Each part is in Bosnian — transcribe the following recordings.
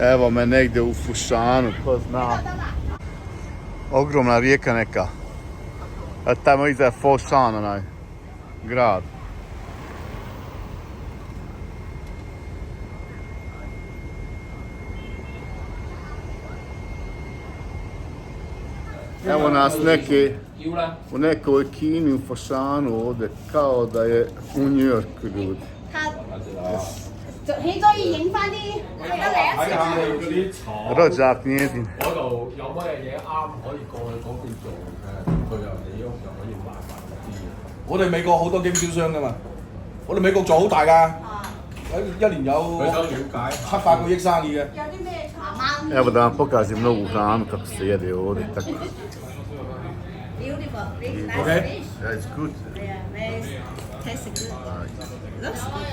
Evo me negdje u Fušanu, ko zna. Ogromna rijeka neka. A tamo iza je Foshan, onaj grad. Evo nas neki u nekoj Kini u Fošanu ovdje, kao da je u New Yorku ljudi. 起咗要影翻啲係得嚟一次。睇下你嗰啲廠 Rođak njezin. 嗰度有乜嘢啱可以過去嗰邊做嘅，佢又你屋就可以賣埋嗰啲嘢。我哋美國好多經銷商噶嘛，我哋美國做好大㗎，一年有佢想了解700個億生意嘅。有啲咩茶 Evo da vam pokažem novu hranu kako se jede ovdje. Tako. Beautiful. Nice Okay. fish. Yeah, it's good. Yeah, very tasty good. Looks good.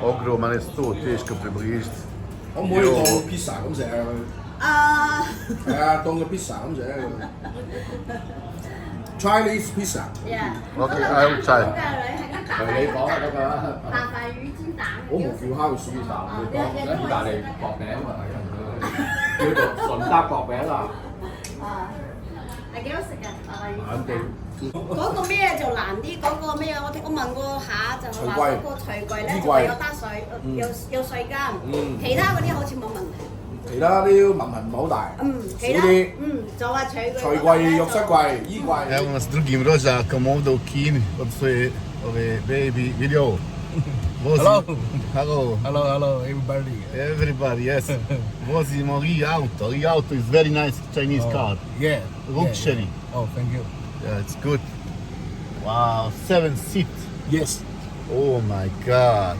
Ogroman je sto, teško približiti. 可唔可以當 pizza 咁食啊？係啊，當個 pizza 咁食啊！Chinese pizza。 Yeah. Okay, I will try. 係你講啊嗰個啦，白飯魚煎蛋。我無 feel 烤薯。你講意大利薄餅啊，叫做順德薄餅啊。係幾好食㗎？肯定。嗰個咩就難啲，嗰個咩我問過下就話嗰個櫥櫃咧就係有得水，有水間，其他嗰啲好似冇問題。其他啲文唔好大，其他就話櫥櫃、浴室櫃、衣櫃。 Evo nas s drugim rođakom ovdje u Kini, od svoje ove baby video. Hello. Hello. Hello, everybody. Everybody, yes. Vozimo Li-Auto. Li-Auto is very nice Chinese car. Yeah. Luxury. Oh, thank you. Yeah, it's good. Wow, 7 seat. Yes. Oh my god.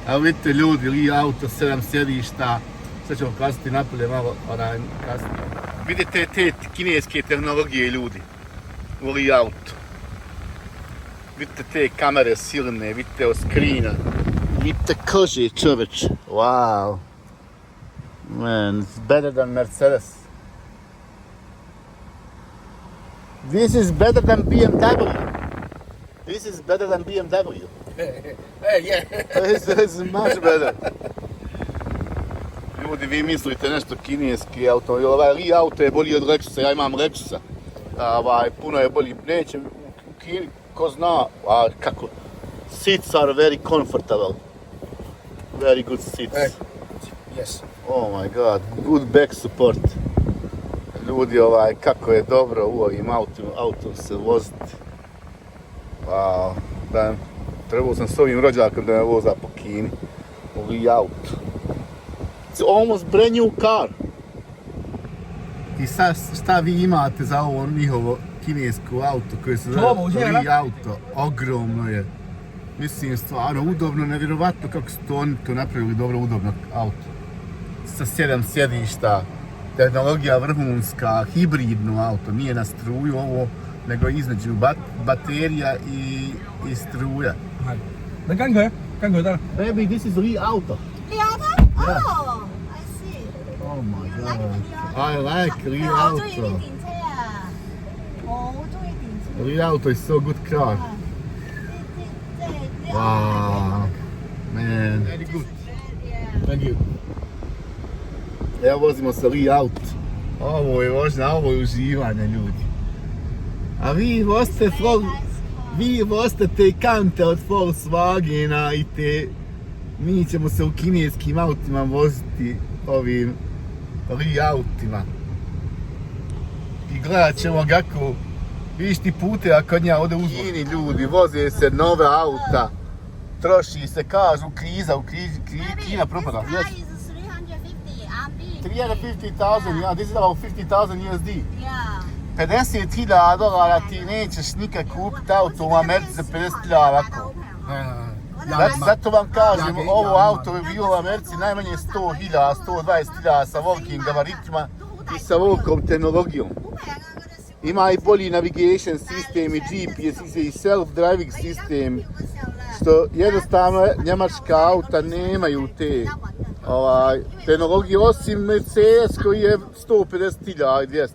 Evo vidite ljudi, Li-Auto, 7 sjedišta. Sad ćemo kasniti napolje malo, kasnije. Vidite te kineske tehnologije ljudi u Li-Auto. Vidite te kamere silne, vidite skrina. Vidite kože čoveče. Wow. Man, it's better than Mercedes. This is better than BMW. This is better than BMW. Hey, yeah. This is much better. Ljudi, vi mislite nešto kineski auto, ovaj Li-Auto je bolji od Lexusa, ja imam Lexusa. Puno je bolji, neće u Kini, ko zna, kako. Seats are very comfortable. Very good seats. Hey. Yes. Oh my god, good back support. Ljudi, kako je dobro u ovim autom se voziti. Wow, trebao sam s ovim rođakom da me voza po Kini. U Li-Auto. It's almost brand new car. I sad šta vi imate za ovo njihovo kinesko auto koje se zove Li-Auto? Ogromno je. Mislim, stvarno udobno, nevjerovatno kako su to oni to napravili dobro udobno auto. Sa 7 sjedišta, tehnologija vrhunska, hibridno auto, nije na struju ovo, nego između baterija i struja. 你跟佢得啦。 Baby, this is Li-Auto. Li-Auto? Oh, I see. Oh my god. I I like 我中意啲 Li-Auto. 電車啊！我好中意電車。 Li-Auto is so good car. Wow. Man. Very good. Thank you. Evo vozimo se Li-Auto. Ovo je vožnja, ovo je uživanje ljudi. A vi vozite te kante od Volkswagena i te... Mi ćemo se u kineskim autima voziti ovim Li-Autima. I gledat ćemo kako... Viš ti pute, a kod nja ode uzmo. Kini ljudi, voze se nove auta. Troši se, kažu, Kina propada. Yes. 350,000, yeah, this is about 50,000 USD. Yeah. $50,000 ti nećeš nikad kupiti auto u Americi za 50,000 ovako. Zato vam kažem, ovo auto je bilo u Americi najmanje 100,000, 120,000 sa velikim gabaritima i sa velikom tehnologijom. Ima i bolji navigation sistem i GPS i self-driving sistem, što jednostavno njemačka auta nemaju te tehnologije, osim Mercedes koji je 150,000 i 200.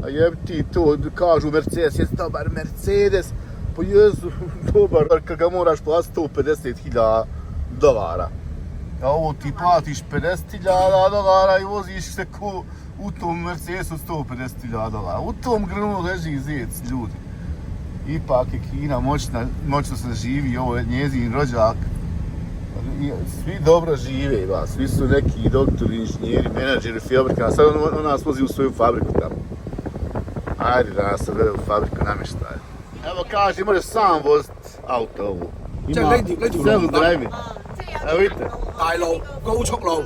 A jeb ti to, kažu Mercedes, je dobar Mercedes, pa jesu dobar kad ga moraš platiti $150,000. A ovo ti platiš $50.000 i voziš se ko u tom Mercedesu $150.000. U tom grmu leži zec, ljudi. Ipak je Kina moćno se živi, ovo je njezin rođak. Svi dobro žive, ba. Svi su neki doktori, inženjeri, menadžeri, fabrika. Sad on nas vozi u svoju fabriku tamo. Ajde da nas odvede u fabriku namještaja. Evo kaže, može sam voziti auto ovu. Ima self-driving. Evo vidite. 大路、高速路、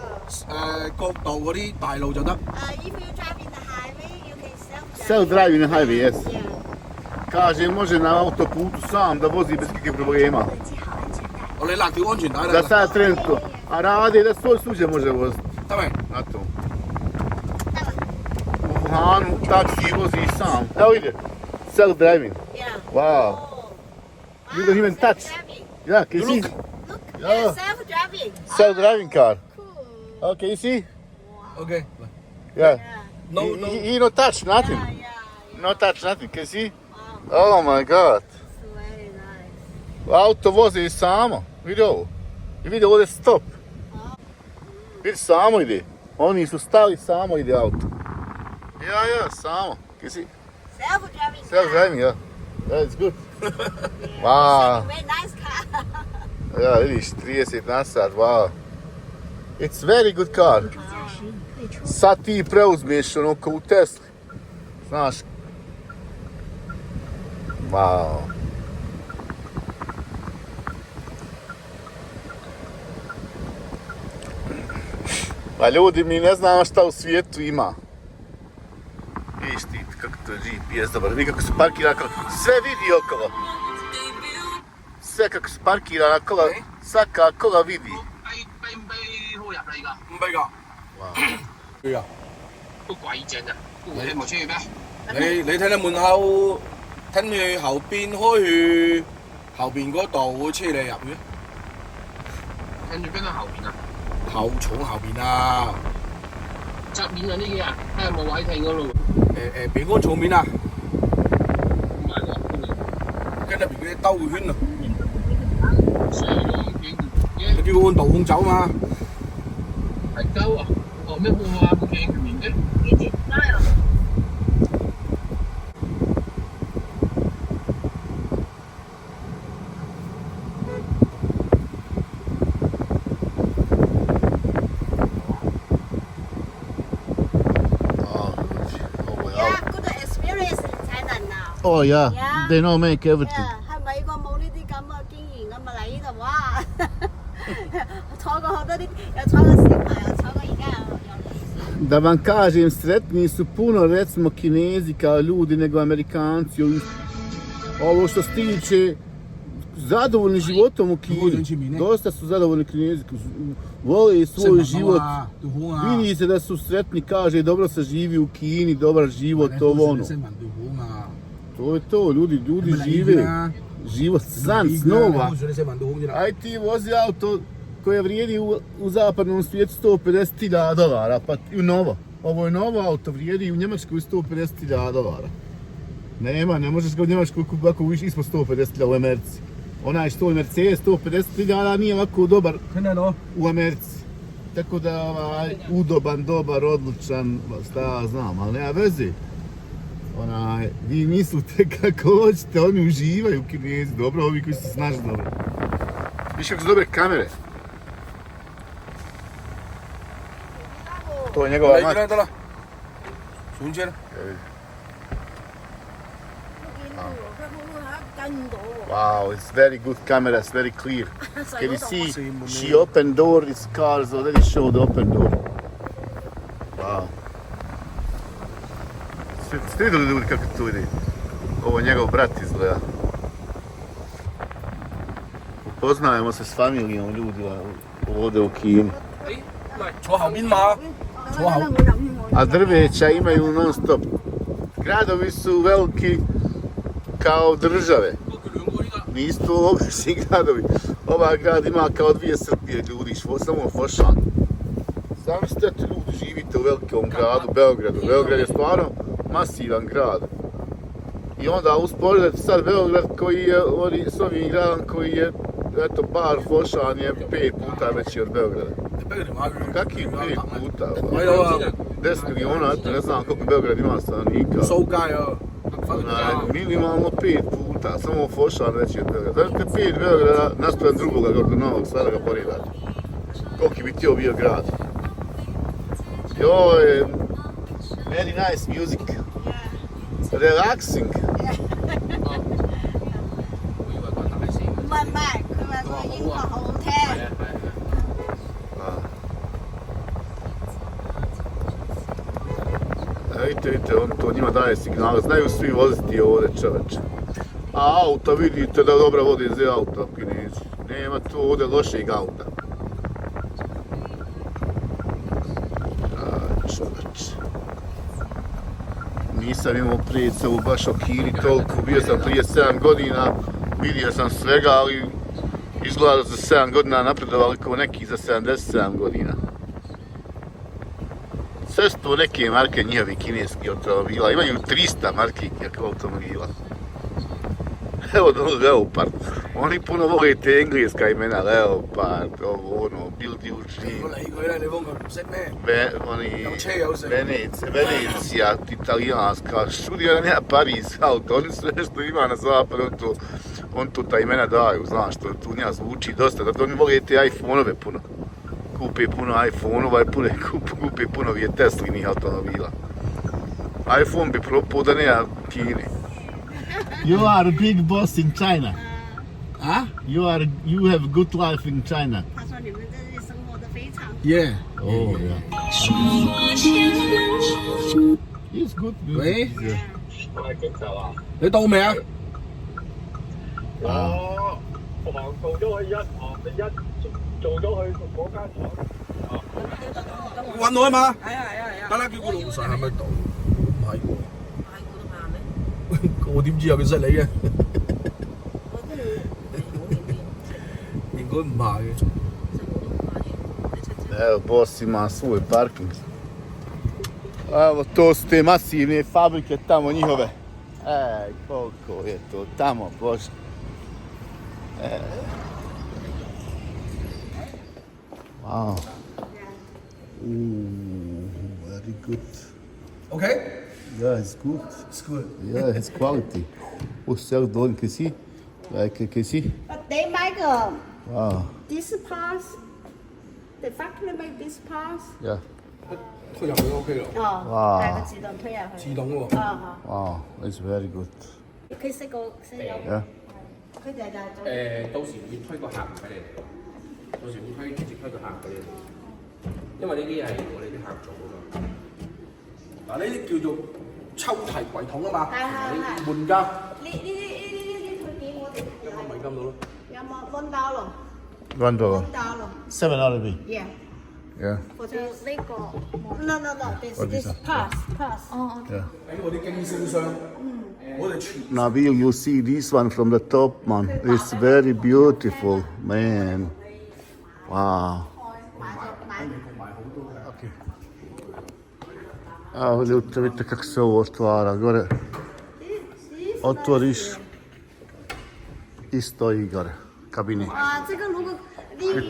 國道嗰啲大路就得。If you drive in the highway, you can Self-driving na highway, yes. Kaže, može na autoputu sam da vozi bez kakvih problema. 我你勒條安全帶啦。 Za sad trenutno. A radi da svoj suđe može voziti. 得未？ Na tom. U Hanu taksi vozi sam. Evo ide. Self-driving. Yeah. Wow. You don't even touch. Yeah, can you see? Look, Yeah. self-driving. Self-driving car. Cool. Okay, you see? OK。 Yeah. No, no. He no touch nothing. Yeah, yeah. No touch nothing. Can you see? Oh my god. It's very nice. Auto vozi samo. Vidi ovo. I vidi ovdje stop. Vidi samo ide. Oni su stali, samo ide auto. Ja, samo. Can you see? Self-driving. Self-driving, yeah. Yeah, it's good. Yeah. Wow. Very nice car. Ja, vidiš, 30 na sat, wow. It's very good car. Sad ti preuzmeš ono kao u Tesli. Znaš. Wow. Pa ljudi, mi ne znamo šta u svijetu ima. Vidiš ti kako to je GPS dobar, vidi kako se parkira, sve vidi okolo. Sve kako se parkira na kola, svaka kola vidi. 俾唔俾好入嚟㗎？唔俾㗎。俾㗎。都貴正啊！你冇出去咩？你睇睇門口，跟住後邊開去後邊嗰度會車你入嘅。跟住邊個後邊啊？重後邊啊！側面嗰啲嘅啊，睇下有冇位停嗰度。邊安重面啊！唔係喎，跟入邊嗰啲兜個圈啊！死咯，竟你叫按導控走嘛？係鳩啊！哦咩冇啊？冇鏡面嘅。你接拉啊？ Yeah, good experience in Thailand now. Oh yeah, Yeah. they know make everything. Yeah, 係美國冇呢啲咁嘅經驗咁啊嚟呢度哇！坐過好多啲，有坐過小朋友，坐過而家有。 Da vam kažem, sretniji su puno recimo Kinezi kao ljudi nego Amerikanci. Ovo što se tiče zadovoljni životom u Kini. Dosta su zadovoljni Kinezi, vole svoj život. Vidi se da su sretni, kaže dobro se živi u Kini, dobar život, ovo ono. To je to, ljudi žive. Život san snova. Aj ti vozi auto koje vrijedi u zapadnom svijetu $150.000, pa i novo. Ovo je novo auto, vrijedi u Njemačkoj $150.000. Nema, ne možeš ga u Njemačkoj ako viš ispod 150.000 u Americi. Onaj što je Mercedes 150.000 nije ovako dobar u Americi. Tako da udoban, dobar, odlučan, šta ja znam, ali nema veze. Vi mislite kako hoćete, oni uživaju Kinezi, dobro, ovi koji se snaže dobro. Viš kako su dobre kamere. To je njegova mat. Wow, it's very good camera, it's very clear. Can you see? She opened door, this car is already show the open door. Wow. Ste vidjeli ljudi kako to ide? Ovo je njegov brat izgleda. Upoznajemo se s familijom ljudi ovdje u Kini. 坐後邊嘛，坐後。 A drveća imaju non stop. Gradovi su veliki kao države. Nisu to obični gradovi. Ovaj grad ima kao 2 Srbije ljudi, samo Fošan. Zamislite ljudi živite u velikom gradu, Beogradu. Beograd je stvarno masivan grad. I onda usporedite sad Beograd koji je s ovim gradom koji je, eto, bar Fošan je 5 puta veći od Beograda. Kakih 5 puta? Ajde, ova, 10 miliona, eto, ne znam koliko Beograd ima stanovnika. Sovkaj, Minimalno 5 puta, samo Fošar veći od Beograda. Znate 5 Beograda naspram drugoga kako Novog Sada ga poredati. Koliki bi tio bio grad. I ovo je very nice music. Relaxing. 唔係，佢話個英國好好聽。Vidite, on to njima daje signal, znaju svi voziti ovdje čoveče. A auta vidite da dobro vode iz auta Kinezi. Nema tu ovdje lošeg auta. Čoveče. Nisam imao predstavu baš o Kini toliko, bio sam prije 7 godina, vidio sam svega, ali izgleda da za 7 godina napredovali kao neki za 77 godina. Sve su to neke marke njihovi kineskih automobila, imaju 300 marki automobila. Evo Leopard, oni puno vole te engleska imena, Leopard, ovo ono, Bildiuči, Venecija, italijanska, šudio nam ja Pariz auto, oni sve što ima na zapadu, on tu ta imena daju, znaš, to tu nja zvuči dosta, zato oni vole te iPhone-ove puno. Kupe puno iPhone-ova i kupe puno Teslinih automobila. iPhone bi propao da nema Kine. You are a big boss in China. Huh? You have good life in China. 他說你們這裡生活得非常。 Yeah. Oh yeah. It's good. 喂， Yeah. 你到未啊？我行做咗去一行，你一做咗去嗰間廠。揾我啊嘛。得啦，叫個老細喺咪度？唔係喎。我點知有佢識你嘅？應該唔係嘅。 Evo, boss ima svoj parking. Evo, to su te masivne fabrike tamo njihove. Koliko je to tamo, bože. Wow. Very good. Okay? Yeah, it's good. It's good. Yeah, it's quality. What's the other can see? Like, can see? But they make Wow. this parts. The factory make this parts. Yeah. 推入去 OK 咯。哦，哇係個自動推入去。自動喎。啊 Wow, it's very good. 佢識有， Yeah. 佢就係做。到時會推個客俾你哋，到時會直接推個客俾你哋，因為呢啲係我哋啲客做㗎嘛。嗱，呢啲叫做抽提櫃桶啊嘛。係。換家。呢佢俾我哋1蚊美金到咯。有冇蚊刀咯？ $1. 刀咯。 $7 be. Yeah. Yeah. For the 呢個。No. This pass. Yeah. 喺我啲經銷商，我哋全 Nabil, you see this one from the top, man. It's very beautiful, man. Wow. A ovdje vidite kako se ovo otvara gore. Otvoriš i stoji gore, kabinet. 哇！這個如果你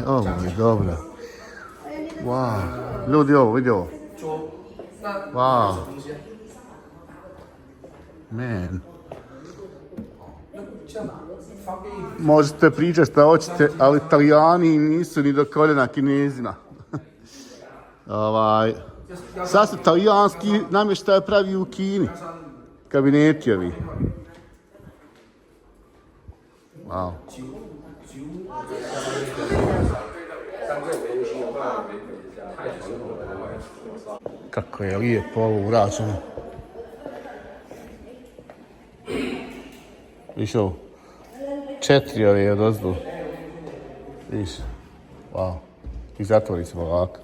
Ovo je dobro. Wow. Ljudi, ovo, vidi ovo. Wow. Man. Možete pričati šta hoćete, ali Italijani nisu ni do koljena Kinezima. Sad se talijanski namještaj pravi u Kini. Kabineti ovi. Wow. Kako je lijepo ovo urađeno. Viš ovo? 4 ove od ozdu. Viš? Wow. I zatvori se ovako.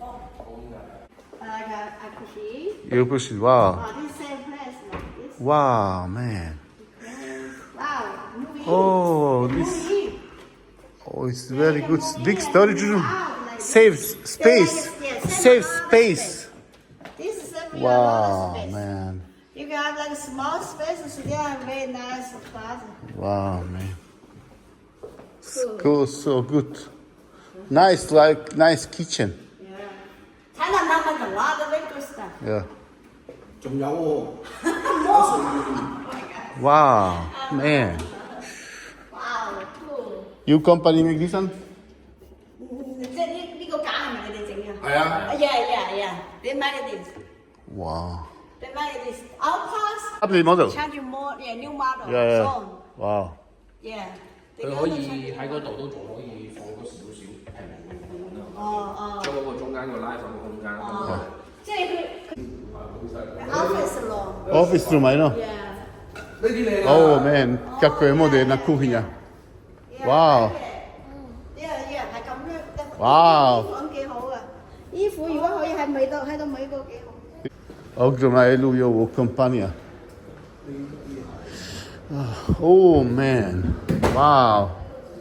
I You push it, wow. this same place like this. Wow, man. Wow. Oh, this. Oh, it's very good. Big storage room. Saves space. Saves space. This is a Wow, space. man. You can have like a small spaces there, very nice plaza. Wow, man. Cool, so good. Nice, like nice kitchen. Yeah. Thailand have a lot of very good stuff. Yeah. 仲有喎， Wow, man. Wow, cool. You company make this one? 即係呢個架係咪你哋整嘅？係啊， Yeah. They made this. Wow. They made this. Our parts Update model. changing more. Yeah, new model. Yeah. So, Wow. yeah. 佢可以喺嗰度都仲可以放多少少平面款啊，將嗰個中間個拉手嘅空間。即係佢 office 咯。 Office room, I know. Yeah. 呢啲靚啊！ Oh man, kako je moderna kuhinja. Wow. Yeah, 係咁樣。 Wow. 衣服幾好啊！衣服如果可以喺美國幾好。 Ogromna je Lujovo kompanija. Oh man. Wow.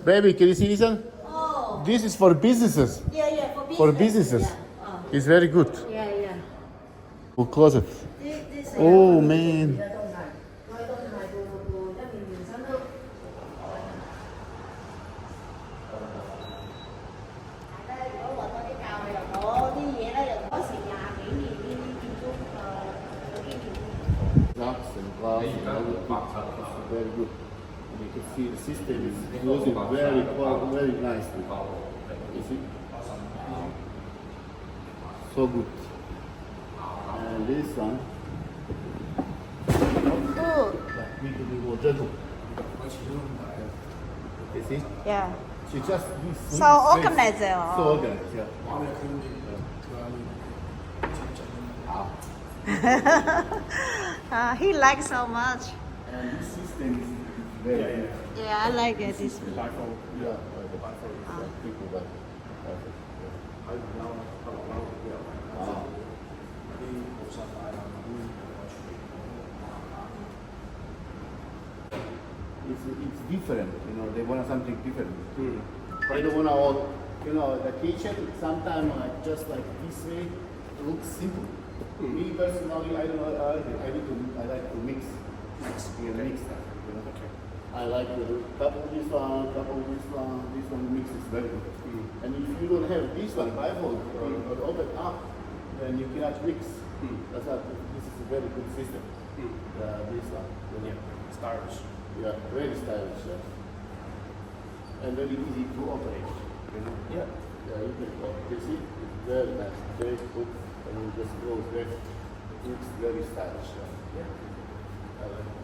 Baby, can you see this one? Oh. This is for businesses. Yeah, For businesses. Yeah. It's very good. Yeah. For closet. This Oh man. 如果揾多啲教佢又攞啲嘢咧，又嗰時20幾年呢啲建築有經驗。 Glass and glass and everything. It's very good. And you can see the system is closing very nicely. You see? So good. And this one, Good. like we can do gentle. You see? Yeah. She just this. So organized. So organized, yeah. He likes so much. And this system is very good. Yeah, I like it. This. Yeah, like the people that. It's different, they want something different. They don't want all, the kitchen sometimes just like this way looks simple. Me personally, I don't know, I like to mix stuff, Okay. I like to couple this one, this one mix is very good. And if you don't have this one, bifold or open up, then you cannot mix. That's why this is a very good system. This one. Stylish. Yeah, very stylish. Yeah. And very easy to operate. Yeah. Yeah, you see, it's very nice, very good, and you just go there. It looks very stylish. Yeah. I like it.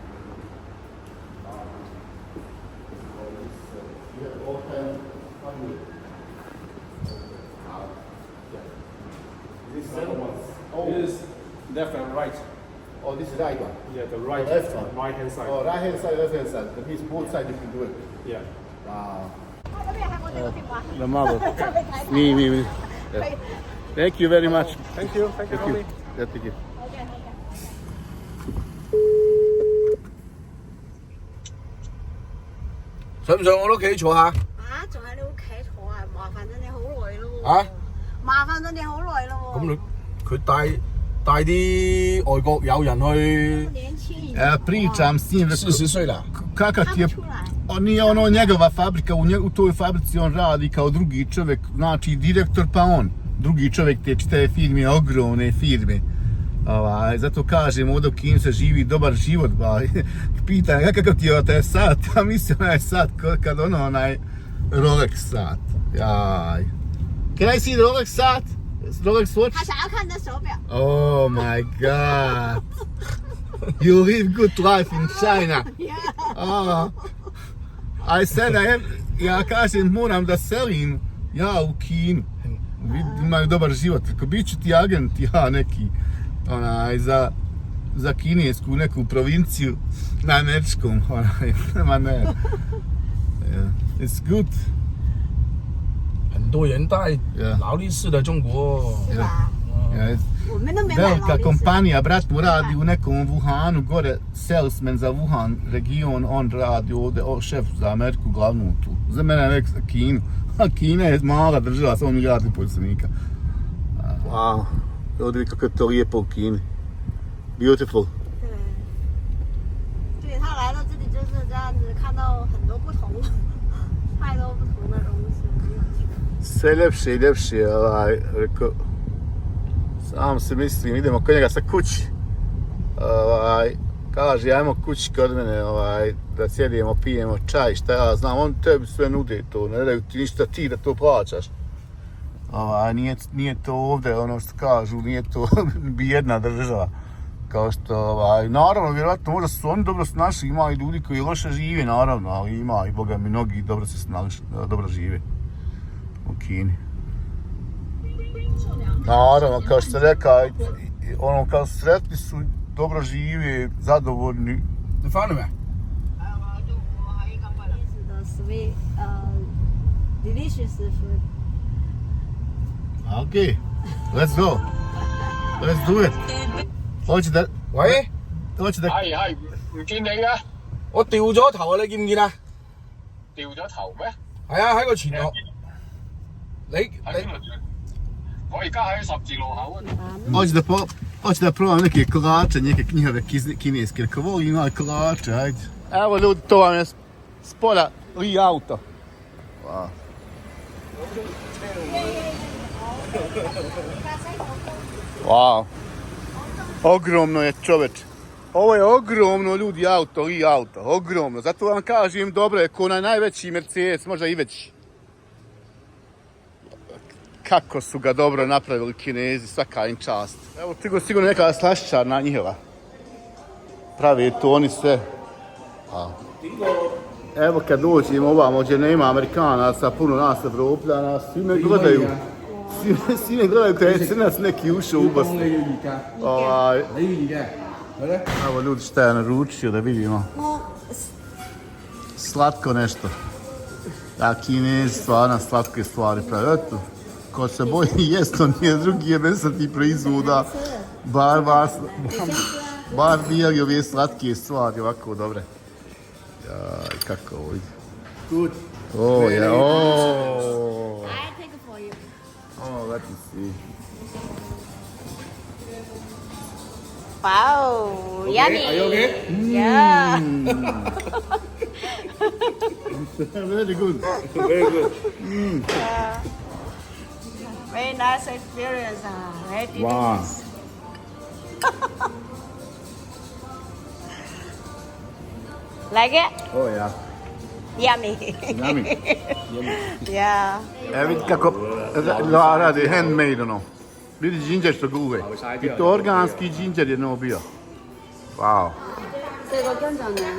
You have all time family. This seven ones. Oh, It is left and right. oh, this is right one. Yeah, the right, Left one. right hand side. Oh, right hand side, left hand side. That means both sides you can do it. Yeah. Wow. 嗰邊係我哋個電話。 The model. 就你睇睇。 Me. Yeah. Thank you very much. Thank you. Thank you, Thank you. Robbie. Yeah, thank you. 好嘅。上唔上我屋企坐下？啊，仲喺你屋企坐啊？麻煩咗你好耐咯喎。啊？麻煩咗你好耐咯喎。咁佢帶啲外國友人去年輕人。 Pričam s njim, 40歲啦。 kakav ti je, nije ono njegova fabrika, u toj fabrici on radi kao drugi čovjek, znači direktor pa on, drugi čovjek te čitave firme, ogromne firme. Zato kažem, ovdje u Kini se živi dobar život, pitan kakav ti je taj sat, a mislim onaj sat kad onaj Rolex sat. Jaj. Can I see the Rolex sat? Rolex watch? 他想要看你的手表。 Oh my god. You live good life in China. I said ja kažem moram da selim ja u Kinu. Imaju dobar život. Bit ću ti agent, ja neki, za kinesku neku provinciju na američkom, ma ne. It's good. 很多人帶 Yeah. 勞力士的中國。是吧？ Yeah, 我们都没买 velika 劳力士。 kompanija, brat mu radi u nekom Wuhanu, gore salesman za Wuhan region, on radi ovdje, šef za Ameriku glavnu tu. Za mene je nek za Kinu. A Kina je mala država, samo milijardi stanovnika. Wow, ovdje kako je to lijepo u Kini. Beautiful. 对他来到这里就是这样子，看到很多不同，太多不同的东西。sve ljepše i ljepše, rekao, sam se mislim, idemo kod njega sa kući, kaže, ajmo kući kod mene, da sjedimo, pijemo čaj, šta ja znam, on tebi sve nude to, ne daju ti ništa ti da to plaćaš. Nije to ovdje, ono što kažu, nije to bijedna država. Kao što, naravno, vjerojatno, možda su oni dobro snašli, ima i ljudi koji loše žive, naravno, ali ima i boga mi mnogi dobro se snašli, dobro žive u Kini. Naravno, kao što rekao, ono, kao sretni su, dobro žive, zadovoljni.你翻嚟未？ The sweet, delicious food. Okay, let's go. Let's do it. 喂，好似得係唔見你嘅，我掉咗頭啊！你見唔見啊？掉咗頭咩？係啊，喺個前度。你我而家喺十字路口啊！ Hoće da probam neke kolače, neke njihove kineske, ako volim ovaj kolače, ajde. Evo ljudi, to vam je s polja Li auto. Wow. Wow. Ogromno je čoveče. Ovo je ogromno ljudi auto, Li auto, ogromno. Zato vam kažem, dobro je, ko onaj najveći Mercedes, možda i veći. Kako su ga dobro napravili Kinezi, svaka im čast. Evo, sigurno neka slašćarna njihova. Pravi to oni sve. Evo kad dođemo ovamo gdje nema Amerikanaca, puno nas Evropljana, svi me gledaju. Svi me gledaju kada je crnac neki ušao u Bosnu. Evo ljudi šta je naručio da vidimo. Slatko nešto. Da, Kinezi stvarno slatke stvari pravi. Eto, ko se boji jest, on nije drugi je mesati proizvoda. Bar bijeli ove slatke stvari, ovako dobre. Jaj, kako ovo ide. Good. Oh, yeah, oh. I take it for you. Oh, let me see. Wow, yummy. Are you okay? Yeah. Very good. Very good. Very nice experience. Very delicious. Wow. Like it? Oh, yeah. Yummy. Yummy. Yeah. Evo vidi kako radi handmade ono. Vidi džinđer što guve. I to organski džinđer je no bio. Wow. 4個姜撞兩。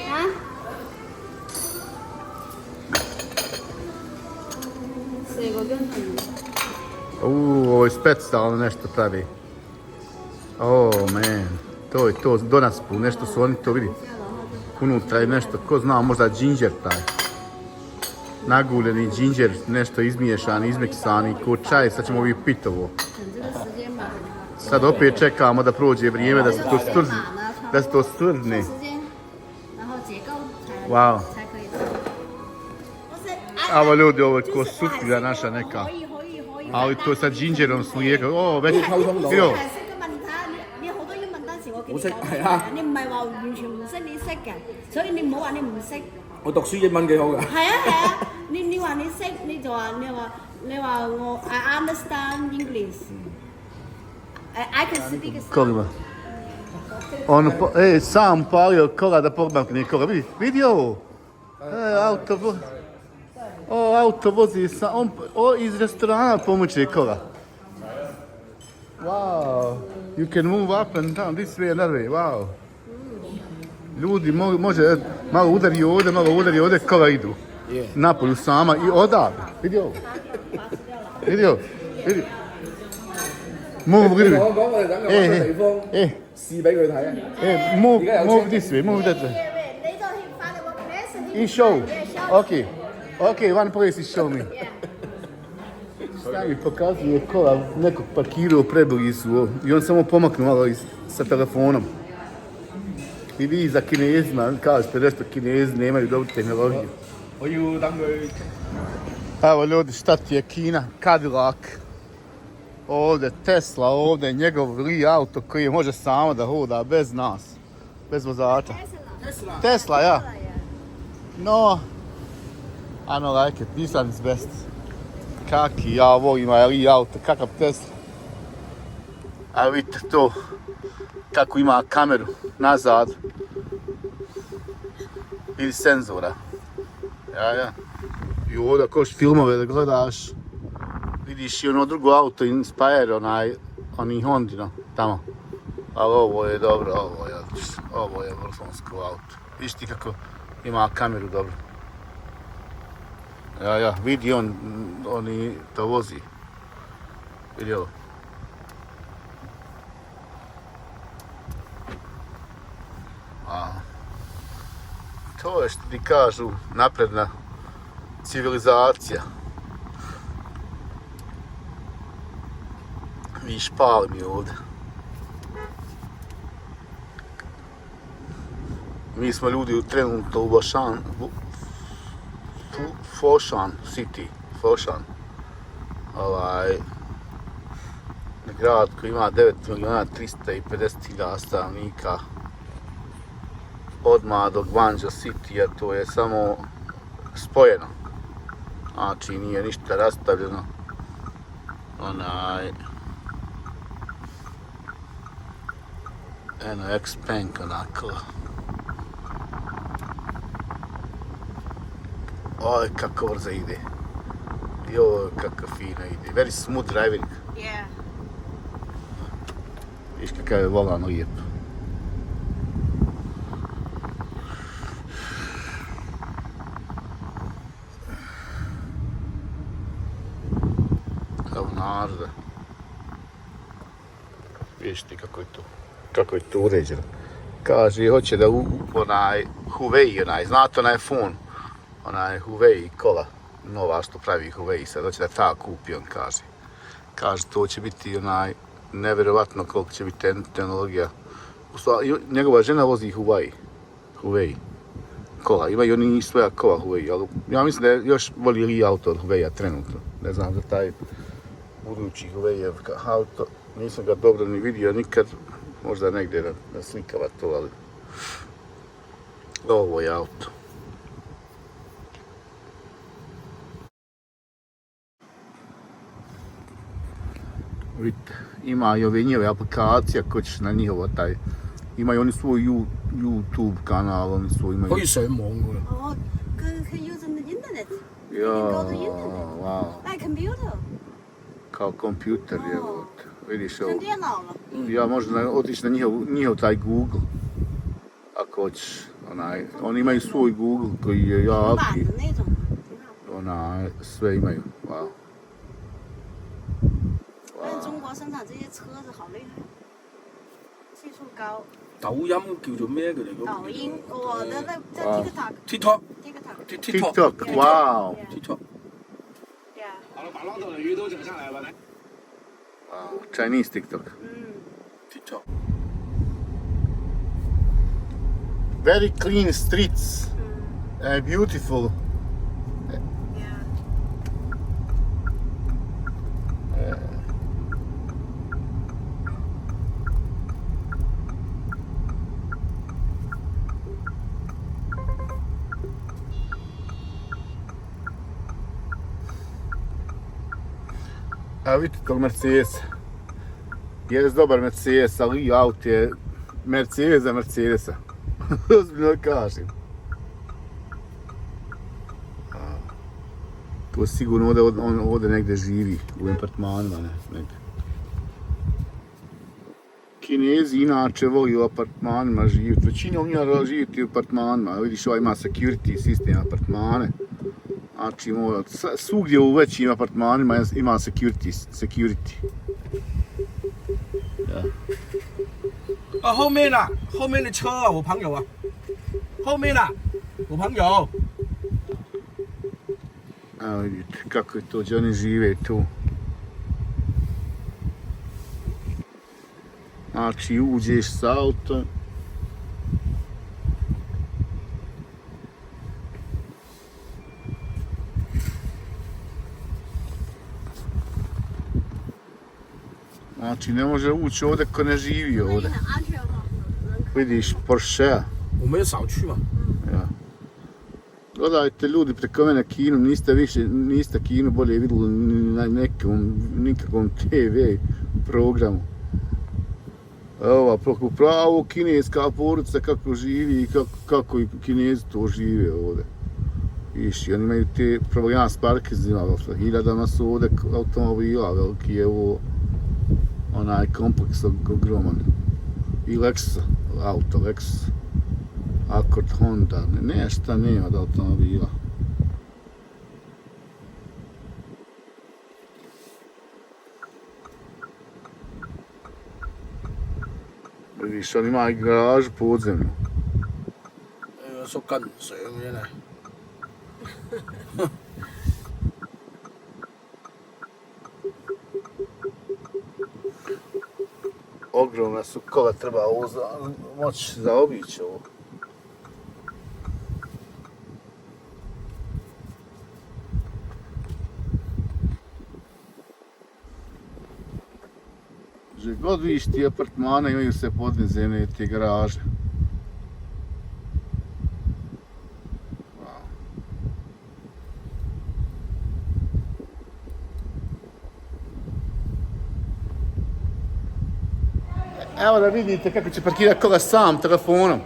嚇？4個姜撞兩。Ovo je specijalno nešto pravi. Oh man. To je to, donaspu, nešto su oni to vidi. Unutra je nešto, ko zna, možda džinđer taj. Naguljeni džinđer, nešto izmiješani, izmiksani, ko čaj, sad ćemo ovih piti ovo. Sad opet čekamo da prođe vrijeme da se to strzne. Da se to strzne. Wow. Evo ljudi, ovo je ko sutlja naša neka. Ali to sa džinđerom slijega. O, već, evo. 好識係啊！你唔係話完全唔識，你識嘅，所以你唔好話你唔識。我讀書英文幾好㗎。係啊，你話你識，你就話你話我 I understand English。I can speak. Koga? On, sam palio koga da pomakne koga. Vidi ovo. Auto vozi sam, iz restorana pomoće koga. Wow. You can move up and down this way and that way. Wow. Ljudi može malo udari ovdje, koga idu. Napolju sama i odavde. Vidi ovo. Vidi ovo. Vidi. Move, vidi. 講我哋等我揾個地方試俾佢睇啊！ Move this way, move that way. 你就發你個 place。 I show. Okay. Okay, one place is show me. Šta mi pokazuje kola nekog parkirao preblizu i on samo pomakne malo sa telefonom. I vi za Kinezima kažete nešto, Kinezi nemaju dobru tehnologiju. 我要等佢。 Evo ljudi, šta ti je Kina? Cadillac. Ovdje Tesla, ovdje njegov Li auto koji može samo da hoda bez nas. Bez vozača. Tesla, ja. No. I don't like it. This one is best. Kaki, ja volim i auto, kakav Tesla. A vidite to, kako ima kameru nazad. Ili senzora. Ja. I ovdje ako filmove da gledaš, vidiš i ono drugo auto Inspire, oni Hondino, tamo. Ali ovo je dobro, ovo je vrhunsko auto. Vidiš ti kako ima kameru dobro. Ja, vidi oni to vozi. Vidi ovo. To je što ti kažu napredna civilizacija. Viš pali mi ovdje. Mi smo ljudi trenutno u Foshan City. Foshan. Grad koji ima 9.350.000 stanovnika. Odmah do Gwangju City, a to je samo spojeno. Znači nije ništa rastavljeno. Eno X-Bank onako. Oj, kako brzo ide. Joj, kako fino ide. Very smooth driving. Yeah. Viš kakav je volan lijep. Evo narode. Vidiš ti kako je to uređeno. Kaže, hoće da Huawei, znate onaj phone, Huawei kola, nova što pravi Huawei sad, hoće da ta kupi, on kaže. Kaže, to će biti nevjerovatno koliko će biti tehnologija. Njegova žena vozi Huawei kola, imaju oni svoja kola Huawei, ali ja mislim da je još bolji auto od Huawei-a trenutno. Ne znam za taj budući Huawei auto, nisam ga dobro ni vidio nikad, možda negdje naslikava to, ali ovo je auto. Vidite, ima i ove njihove aplikacije ako ćeš na njihovo imaju oni svoj YouTube kanal, oni svoj imaju... 可以上網㗎。哦，佢 use the internet. Ja, Go to internet. wow, Like computer. kao kompjuter je, vidiš ovo. 像电脑了。 Ja možda otići na njihov taj Google, ako hoćeš, oni imaju svoj Google koji je 平板 jaki, 的那种，挺好。 sve imaju, wow. 但是中国生产这些车子好厉害，技术高。抖音叫做咩佢哋嗰個？抖音，我的那在 TikTok。 TikTok。 TikTok, wow. TikTok。 Yeah。 好了，把浪头的鱼都整上来吧，来。 Wow, Chinese TikTok. TikTok。 Very clean streets, beautiful. Yeah。 A vidite tog Mercedesa. Je dobar Mercedes, ali auto je Mercedes za Mercedesa. Ozbiljno kažem. To sigurno on ovdje negdje živi, u apartmanima, negdje. Kinezi inače voli u apartmanima živjeti. Većinom njih živjeti u apartmanima. Vidiš, ovaj ima security sistem apartmane. Znači, svugdje u većim apartmanima ima security. Ja. 啊，後面啊，後面的車啊，我朋友啊，後面啊，我朋友。 Evo vidite kako je to, gdje oni žive tu. Znači, uđeš s autom. Znači, ne može ući ovdje ko ne živi ovdje. Vidiš Porsche. 我們要少去嘛。 Ja. Gledajte ljudi preko mene Kinu, niste Kinu bolje vidjeli ni na nikakvom TV programu. Evo, pravo kineska porodica kako živi i kako i Kinezi to žive ovdje. Viš, oni imaju te, prvo jedan s Parkizima, hiljadama su ovdje automobila, veliki je ovo, onaj kompleks ogroman. I Lexus, auto Lexus, Accord Honda, nešto nema od automobila. Vidiš, on ima i garažu podzemnu. Số cần sửa như thế này. Ogromna su kola, treba ovo moći zaobići ovo. Že god vidiš ti apartmane imaju sve podnezemne te garaže. Evo da vidite kako će parkirati kola sam telefonom.